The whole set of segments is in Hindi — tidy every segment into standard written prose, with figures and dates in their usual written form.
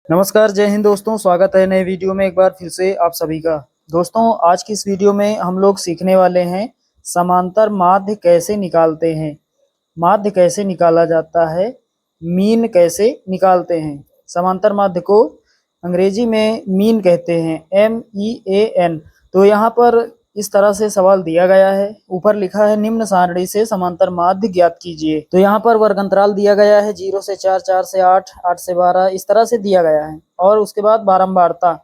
नमस्कार, जय हिंद दोस्तों। स्वागत है नए वीडियो में एक बार फिर से आप सभी का। दोस्तों, आज की इस वीडियो में हम लोग सीखने वाले हैं समांतर माध्य कैसे निकालते हैं, माध्य कैसे निकाला जाता है, मीन कैसे निकालते हैं। समांतर माध्य को अंग्रेजी में मीन कहते हैं, MEAN। तो यहाँ पर इस तरह से सवाल दिया गया है, ऊपर लिखा है निम्न सारणी से समांतर माध्य ज्ञात कीजिए। तो यहाँ पर वर्ग अंतराल दिया गया है 0 से 4, 4 से 8, 8 से 12, इस तरह से दिया गया है। और उसके बाद बारंबारता,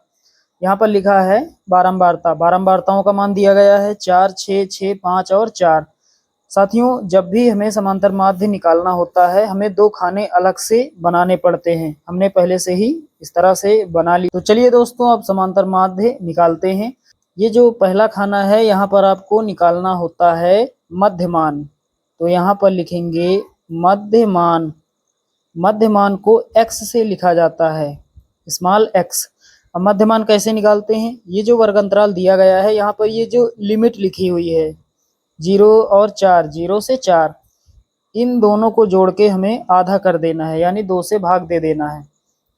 यहाँ पर लिखा है बारंबारता, बारंबारताओं का मान दिया गया है 4, 6, 6, 5 और 4। साथियों, जब भी हमें समांतर माध्य निकालना होता है, हमें दो खाने अलग से बनाने पड़ते हैं। हमने पहले से ही इस तरह से बना ली। तो चलिए दोस्तों, अब समांतर माध्य निकालते हैं। ये जो पहला खाना है, यहाँ पर आपको निकालना होता है मध्यमान। तो यहाँ पर लिखेंगे मध्यमान। मध्यमान को x से लिखा जाता है, स्मॉल x। अब मध्यमान कैसे निकालते हैं? ये जो वर्ग अंतराल दिया गया है, यहाँ पर ये जो लिमिट लिखी हुई है 0 और 4, 0 से 4, इन दोनों को जोड़ के हमें आधा कर देना है, यानी 2 से भाग दे देना है।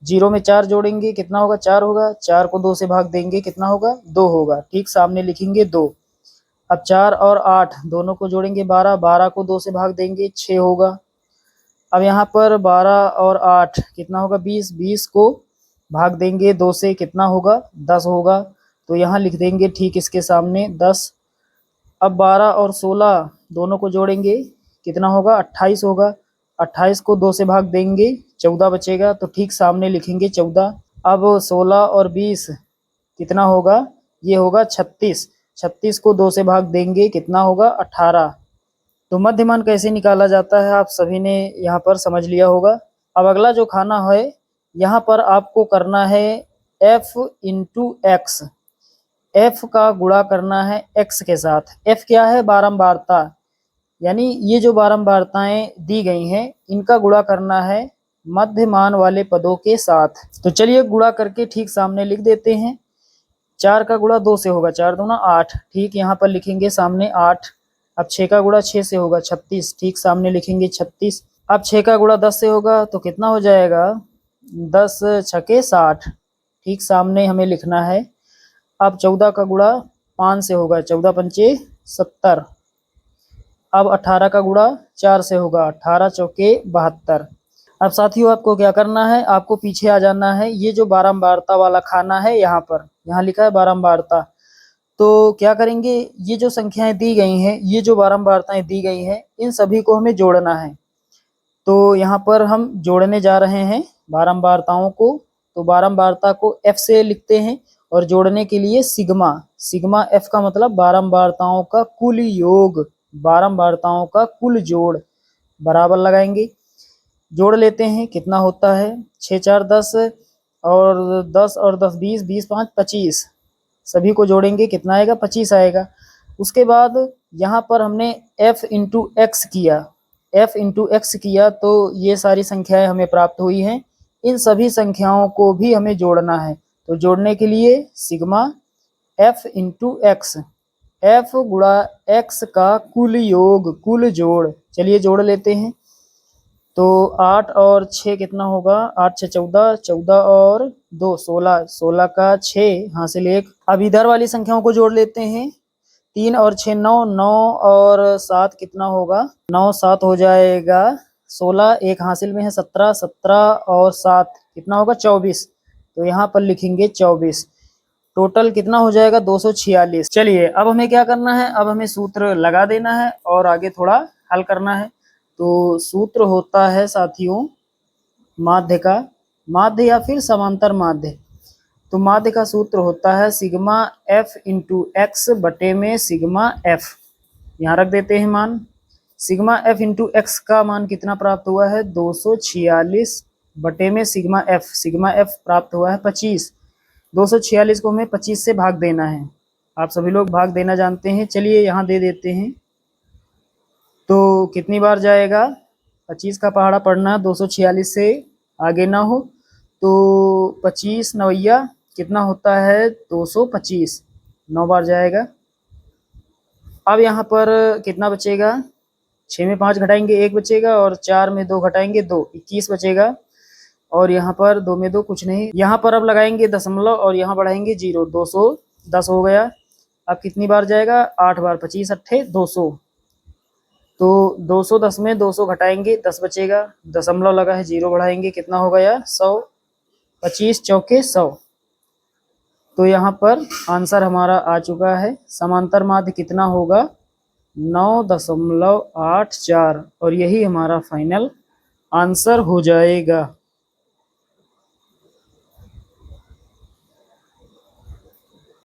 0 में 4 जोड़ेंगे कितना होगा? 4 होगा। 4 को 2 से भाग देंगे कितना होगा? 2 होगा। ठीक सामने लिखेंगे 2। अब 4 और 8 दोनों को जोड़ेंगे 12, 12 को 2 से भाग देंगे 6 होगा। अब यहाँ पर 12 और 8 कितना होगा? 20, 20 को भाग देंगे 2 से कितना होगा? 10 होगा। तो यहाँ लिख देंगे ठीक इसके सामने 10। अब 12 और 16 दोनों को जोड़ेंगे कितना होगा? 28 होगा। 28 को 2 से भाग देंगे 14 बचेगा, तो ठीक सामने लिखेंगे 14। अब 16 और 20 कितना होगा? ये होगा 36। 36 को 2 से भाग देंगे कितना होगा? 18। तो मध्यमान कैसे निकाला जाता है आप सभी ने यहाँ पर समझ लिया होगा। अब अगला जो खाना है, यहाँ पर आपको करना है f इंटू एक्स। f का गुणा करना है x के साथ। f क्या है? बारंबारता, यानी ये जो बारंबारताएं दी गई हैं, इनका गुणा करना है मध्यमान वाले पदों के साथ। तो चलिए गुणा करके ठीक सामने लिख देते हैं। 4 का गुणा 2 से होगा, 4 दूना 8, ठीक यहाँ पर लिखेंगे सामने 8। अब 6 का गुणा 6 से होगा 36, ठीक सामने लिखेंगे 36। अब 6 का गुणा 10 से होगा तो कितना हो जाएगा? 10 छके 60, ठीक सामने हमें लिखना है। अब 14 का गुणा 5 से होगा, 14 पंचे 70। अब 18 का गुणा 4 से होगा, 18 चौके 72। अब साथियों, आपको क्या करना है? आपको पीछे आ जाना है। ये जो बारंबारता वाला खाना है, यहाँ लिखा है बारंबारता। तो क्या करेंगे? ये जो संख्याएं दी गई हैं, ये जो बारंबारताएं दी गई हैं, इन सभी को हमें जोड़ना है। तो यहाँ पर हम जोड़ने जा रहे हैं बारंबारताओं को। तो बारंबारता को f से लिखते हैं और जोड़ने के लिए सिग्मा। सिग्मा f का मतलब बारंबारताओं का कुल योग, बारंबारताओं का कुल जोड़, बराबर लगाएंगे। जोड़ लेते हैं, कितना होता है? 6 4 10 और 10 और 10 20, 20 5 25। सभी को जोड़ेंगे कितना आएगा? 25 आएगा। उसके बाद यहाँ पर हमने f इंटू एक्स किया, f इंटू एक्स किया, तो ये सारी संख्याएं हमें प्राप्त हुई हैं। इन सभी संख्याओं को भी हमें जोड़ना है। तो जोड़ने के लिए sigma f into x, f गुणा x का कुल योग, कुल जोड़। चलिए जोड़ लेते हैं। तो 8 और 6 कितना होगा? 8 6 14, 14 और 2 16, 16 का 6 हासिल 1। अब इधर वाली संख्याओं को जोड़ लेते हैं। 3 और 6 9, 9 और 7 कितना होगा? 9 7 हो जाएगा 16, एक हासिल में है 17, 17 और 7 कितना होगा? 24। तो यहाँ पर लिखेंगे 24। टोटल कितना हो जाएगा? 246। चलिए अब हमें क्या करना है? अब हमें सूत्र लगा देना है और आगे थोड़ा हल करना है। तो सूत्र होता है साथियों माध्य का, माध्य या फिर समांतर माध्य। तो माध्य का सूत्र होता है सिग्मा f इंटू एक्स बटे में सिग्मा f। यहाँ रख देते हैं मान। सिग्मा f इंटू एक्स का मान कितना प्राप्त हुआ है? 246 बटे में सिग्मा f। सिग्मा f प्राप्त हुआ है 25। 246 को हमें 25 से भाग देना है। आप सभी लोग भाग देना जानते हैं। चलिए यहाँ दे देते हैं। तो कितनी बार जाएगा? 25 का पहाड़ा पढ़ना, 246 से आगे ना हो। तो 25 नवैया कितना होता है? 225, 9 बार जाएगा। अब यहाँ पर कितना बचेगा? 6 में 5 घटाएंगे 1 बचेगा और 4 में 2 घटाएंगे 2, 21 बचेगा। और यहाँ पर 2 में 2 कुछ नहीं। यहाँ पर अब लगाएंगे दशमलव और यहाँ बढ़ाएंगे 0, 210 हो गया। अब कितनी बार जाएगा, 8 बार, 25 अट्ठे 200। तो 210 में 200 घटाएंगे 10 बचेगा, दशमलव लगा है 0 बढ़ाएंगे कितना हो गया 100, 25 चौके 100। तो यहाँ पर आंसर हमारा आ चुका है। समांतर माध्य कितना होगा, 9.84 और यही हमारा फाइनल आंसर हो जाएगा।